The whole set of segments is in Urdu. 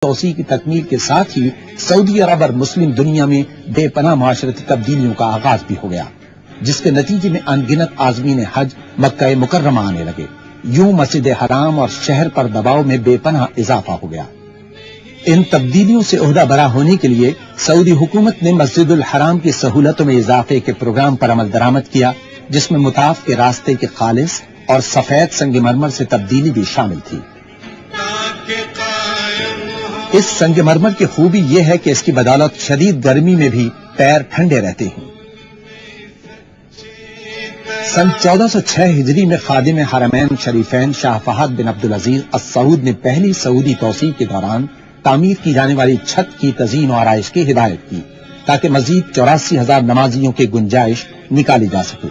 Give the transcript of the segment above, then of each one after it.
توسیع کی تکمیل کے ساتھ ہی سعودی عرب اور مسلم دنیا میں بے پناہ معاشرتی تبدیلیوں کا آغاز بھی ہو گیا، جس کے نتیجے میں ان گنت عازمین حج مکہ مکرمہ آنے لگے۔ یوں مسجد حرام اور شہر پر دباؤ میں بے پناہ اضافہ ہو گیا۔ ان تبدیلیوں سے عہدہ برا ہونے کے لیے سعودی حکومت نے مسجد الحرام کی سہولتوں میں اضافے کے پروگرام پر عمل درآمد کیا، جس میں مطاف کے راستے کے خالص اور سفید سنگ مرمر سے تبدیلی بھی شامل تھی۔ اس سنگ مرمر کی خوبی یہ ہے کہ اس کی بدولت شدید گرمی میں بھی پیر ٹھنڈے رہتے ہیں۔ سن 1406 ہجری میں خادم حرمین شریفین شاہ فہد بن عبدالعزیز السعود نے پہلی سعودی توسیع کے دوران تعمیر کی جانے والی چھت کی تزئین و آرائش کی ہدایت کی، تاکہ مزید 84,000 نمازیوں کی گنجائش نکالی جا سکے۔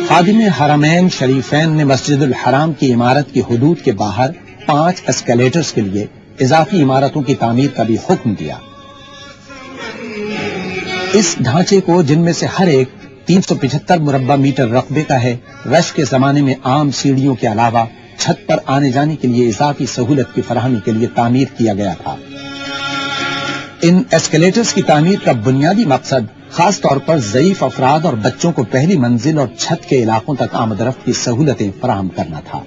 خادم حرمین شریفین نے مسجد الحرام کی عمارت کی حدود کے باہر 5 اسکیلیٹرز کے لیے اضافی عمارتوں کی تعمیر کا بھی حکم دیا۔ اس ڈھانچے کو، جن میں سے ہر ایک 375 مربع میٹر رقبے کا ہے، رش کے زمانے میں عام سیڑھیوں کے علاوہ چھت پر آنے جانے کے لیے اضافی سہولت کی فراہمی کے لیے تعمیر کیا گیا تھا۔ ان اسکیلیٹرز کی تعمیر کا بنیادی مقصد خاص طور پر ضعیف افراد اور بچوں کو پہلی منزل اور چھت کے علاقوں تک آمد رفت کی سہولتیں فراہم کرنا تھا۔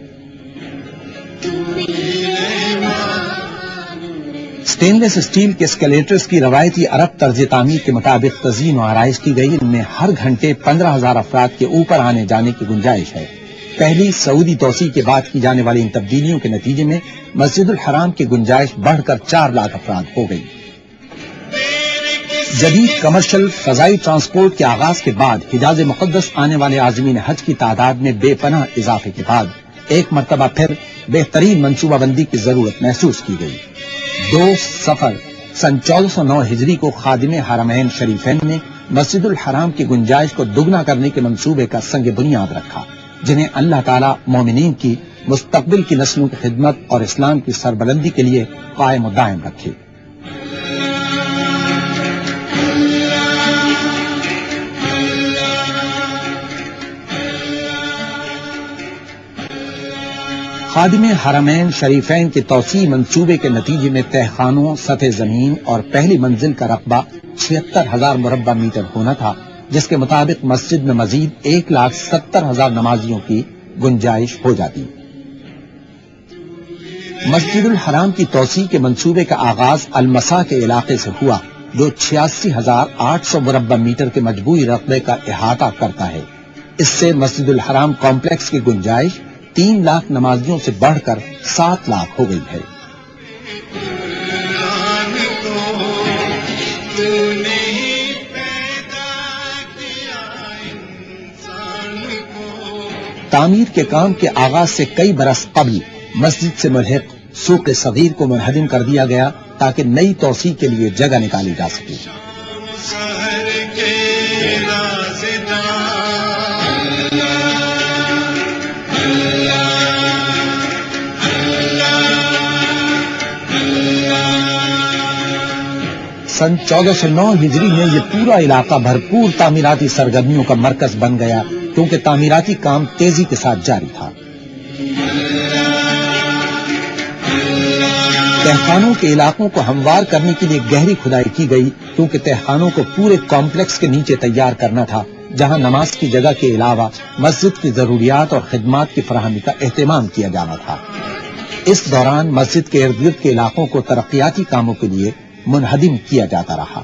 سٹین لیس اسٹیل کے اسکیلیٹرز کی روایتی عرب طرز تعمیر کے مطابق تزئین و آرائش کی گئی، ان میں ہر گھنٹے 15,000 افراد کے اوپر آنے جانے کی گنجائش ہے۔ پہلی سعودی توسیع کے بعد کی جانے والی ان تبدیلیوں کے نتیجے میں مسجد الحرام کی گنجائش بڑھ کر 4 لاکھ افراد ہو گئی۔ جدید کمرشل فضائی ٹرانسپورٹ کے آغاز کے بعد حجاز مقدس آنے والے عازمین حج کی تعداد میں بے پناہ اضافے کے بعد ایک مرتبہ پھر بہترین منصوبہ بندی کی ضرورت محسوس کی گئی۔ 2 صفر سن 1409 ہجری کو خادم حرمین شریفین نے مسجد الحرام کی گنجائش کو دگنا کرنے کے منصوبے کا سنگ بنیاد رکھا، جنہیں اللہ تعالی مومنین کی مستقبل کی نسلوں کی خدمت اور اسلام کی سربلندی کے لیے قائم و دائم رکھے۔ خادم حرمین شریفین کے توسیع منصوبے کے نتیجے میں تہ خانوں، سطح زمین اور پہلی منزل کا رقبہ 76,000 مربع میٹر ہونا تھا، جس کے مطابق مسجد میں مزید 1,70,000 نمازیوں کی گنجائش ہو جاتی۔ مسجد الحرام کی توسیع کے منصوبے کا آغاز المسا کے علاقے سے ہوا، جو 86,800 مربع میٹر کے مجموعی رقبے کا احاطہ کرتا ہے۔ اس سے مسجد الحرام کمپلیکس کی گنجائش 3 لاکھ نمازیوں سے بڑھ کر 7 لاکھ ہو گئی ہے۔ تعمیر کے کام کے آغاز سے کئی برس قبل مسجد سے ملحق سوق صغیر کو منہدم کر دیا گیا، تاکہ نئی توسیع کے لیے جگہ نکالی جا سکے۔ سن 1409 ہجری میں یہ پورا علاقہ بھرپور تعمیراتی سرگرمیوں کا مرکز بن گیا، کیونکہ تعمیراتی کام تیزی کے ساتھ جاری تھا۔ تہخانوں کے علاقوں کو ہموار کرنے کے لیے گہری کھدائی کی گئی، کیونکہ تہخانوں کو پورے کمپلیکس کے نیچے تیار کرنا تھا، جہاں نماز کی جگہ کے علاوہ مسجد کی ضروریات اور خدمات کی فراہمی کا اہتمام کیا جانا تھا۔ اس دوران مسجد کے ارد گرد کے علاقوں کو ترقیاتی کاموں کے لیے منہدم کیا جاتا رہا۔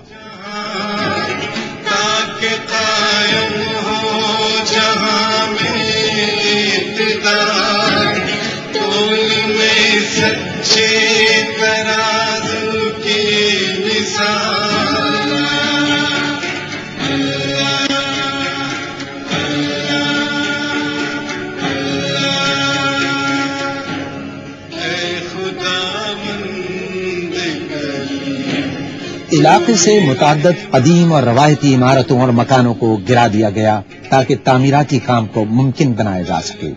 علاقے سے متعدد قدیم اور روایتی عمارتوں اور مکانوں کو گرا دیا گیا، تاکہ تعمیراتی کام کو ممکن بنایا جا سکے۔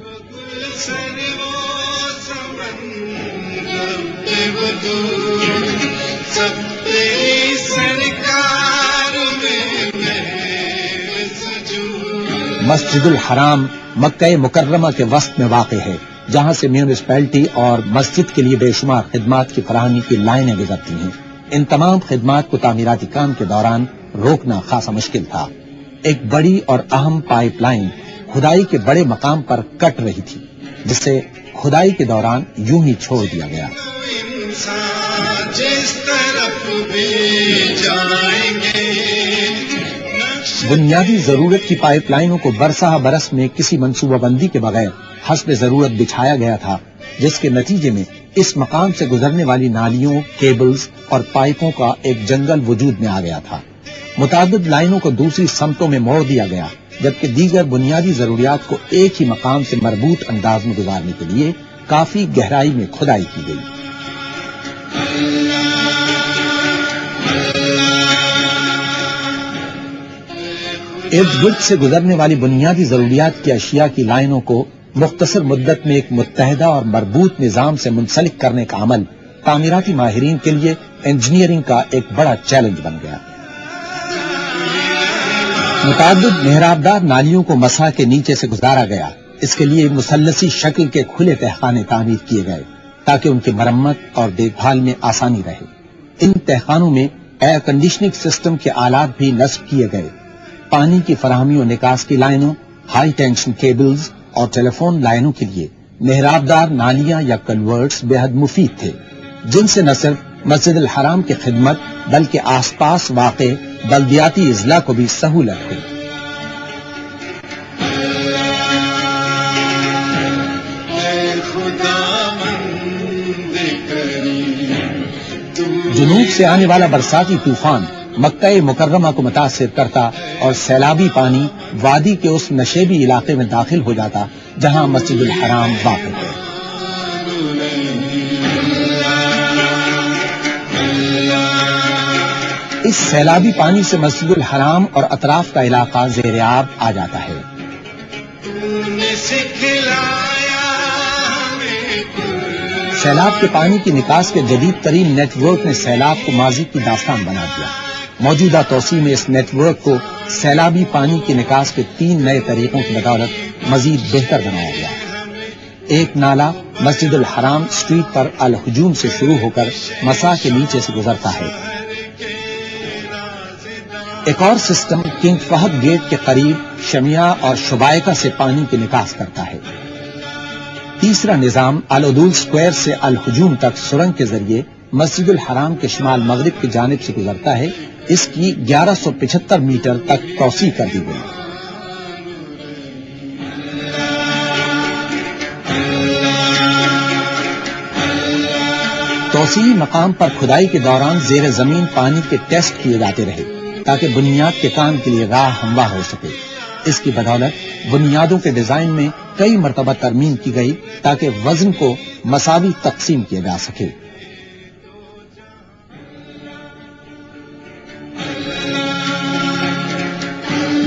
مسجد الحرام مکہ مکرمہ کے وسط میں واقع ہے، جہاں سے میونسپلٹی اور مسجد کے لیے بے شمار خدمات کی فراہمی کی لائنیں گزرتی ہیں۔ ان تمام خدمات کو تعمیراتی کام کے دوران روکنا خاصا مشکل تھا۔ ایک بڑی اور اہم پائپ لائن کھدائی کے بڑے مقام پر کٹ رہی تھی، جسے کھدائی کے دوران یوں ہی چھوڑ دیا گیا۔ بنیادی ضرورت کی پائپ لائنوں کو برسہ برس میں کسی منصوبہ بندی کے بغیر حسب ضرورت بچھایا گیا تھا، جس کے نتیجے میں اس مقام سے گزرنے والی نالیوں، کیبلز اور پائپوں کا ایک جنگل وجود میں آ گیا تھا۔ متعدد لائنوں کو دوسری سمتوں میں موڑ دیا گیا، جبکہ دیگر بنیادی ضروریات کو ایک ہی مقام سے مربوط انداز میں گزارنے کے لیے کافی گہرائی میں کھدائی کی گئی۔ ارد گرد سے گزرنے والی بنیادی ضروریات کی اشیاء کی لائنوں کو مختصر مدت میں ایک متحدہ اور مربوط نظام سے منسلک کرنے کا عمل تعمیراتی ماہرین کے لیے انجینئرنگ کا ایک بڑا چیلنج بن گیا۔ متعدد محرابدار نالیوں کو مسا کے نیچے سے گزارا گیا۔ اس کے لیے مثلثی شکل کے کھلے تہخانے تعمیر کیے گئے تاکہ ان کی مرمت اور دیکھ بھال میں آسانی رہے۔ ان تہخانوں میں ایئر کنڈیشننگ سسٹم کے آلات بھی نصب کیے گئے۔ پانی کی فراہمی و نکاس کی لائنوں، ہائی ٹینشن کیبلز اور ٹیلی فون لائنوں کے لیے محرابدار نالیاں یا کلورٹس بے حد مفید تھے، جن سے نہ صرف مسجد الحرام کی خدمت بلکہ آس پاس واقع بلدیاتی اضلاع کو بھی سہولت ہوئی۔ جنوب سے آنے والا برساتی طوفان مکہ مکرمہ کو متاثر کرتا اور سیلابی پانی وادی کے اس نشیبی علاقے میں داخل ہو جاتا جہاں مسجد الحرام واقع ہے۔ اس سیلابی پانی سے مسجد الحرام اور اطراف کا علاقہ زیر آب آ جاتا ہے۔ سیلاب کے پانی کی نکاس کے جدید ترین نیٹ ورک نے سیلاب کو ماضی کی داستان بنا دیا۔ موجودہ توسیع میں اس نیٹ ورک کو سیلابی پانی کی نکاس کے 3 نئے طریقوں کی بدولت مزید بہتر بنایا گیا۔ ایک نالا مسجد الحرام اسٹریٹ پر الہجوم سے شروع ہو کر مسا کے نیچے سے گزرتا ہے۔ ایک اور سسٹم کنگ فہد گیٹ کے قریب شمیہ اور شبائکہ سے پانی کی نکاس کرتا ہے۔ تیسرا نظام العدول سکوائر سے الہجوم تک سرنگ کے ذریعے مسجد الحرام کے شمال مغرب کی جانب سے گزرتا ہے۔ اس کی 1175 میٹر تک توسیع کر دی گئی۔ توسیعی مقام پر کھدائی کے دوران زیر زمین پانی کے ٹیسٹ کیے جاتے رہے تاکہ بنیاد کے کام کے لیے راہ ہموار ہو سکے۔ اس کی بدولت بنیادوں کے ڈیزائن میں کئی مرتبہ ترمیم کی گئی تاکہ وزن کو مساوی تقسیم کیا جا سکے۔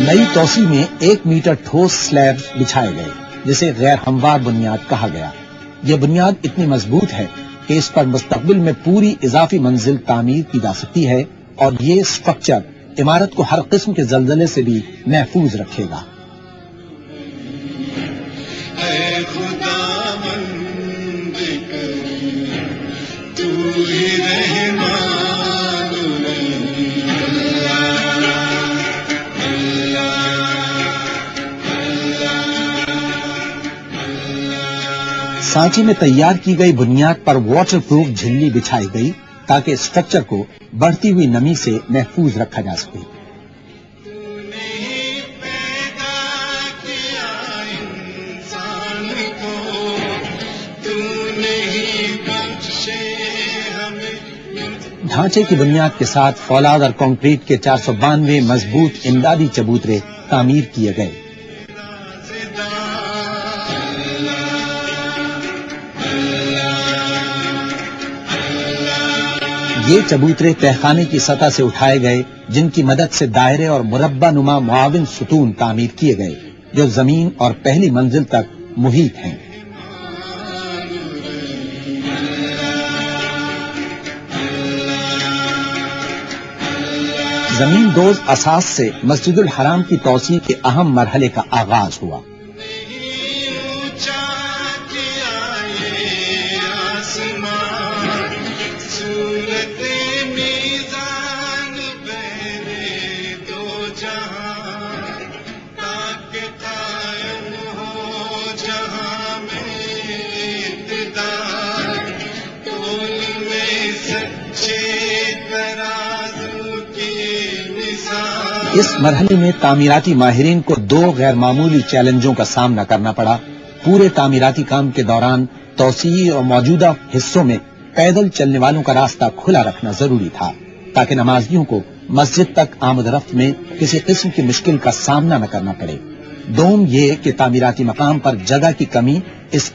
نئی توسیع میں 1 میٹر ٹھوس سلیب بچھائے گئے جسے غیر ہموار بنیاد کہا گیا۔ یہ بنیاد اتنی مضبوط ہے کہ اس پر مستقبل میں پوری اضافی منزل تعمیر کی جا سکتی ہے اور یہ سٹرکچر عمارت کو ہر قسم کے زلزلے سے بھی محفوظ رکھے گا۔ سانچے میں تیار کی گئی بنیاد پر واٹر پروف جھلی بچھائی گئی تاکہ اسٹرکچر کو بڑھتی ہوئی نمی سے محفوظ رکھا جا سکے۔ ڈھانچے کی بنیاد کے ساتھ فولاد اور کنکریٹ کے 492 مضبوط امدادی چبوترے تعمیر کیے گئے۔ یہ چبوترے تہخانے کی سطح سے اٹھائے گئے جن کی مدد سے دائرے اور مربع نما معاون ستون تعمیر کیے گئے جو زمین اور پہلی منزل تک محیط ہیں۔ زمین دوز اساس سے مسجد الحرام کی توسیع کے اہم مرحلے کا آغاز ہوا۔ اس مرحلے میں تعمیراتی ماہرین کو 2 غیر معمولی چیلنجوں کا سامنا کرنا پڑا۔ پورے تعمیراتی کام کے دوران توسیع اور موجودہ حصوں میں پیدل چلنے والوں کا راستہ کھلا رکھنا ضروری تھا تاکہ نمازیوں کو مسجد تک آمد رفت میں کسی قسم کی مشکل کا سامنا نہ کرنا پڑے۔ دوم یہ کہ تعمیراتی مقام پر جگہ کی کمی اس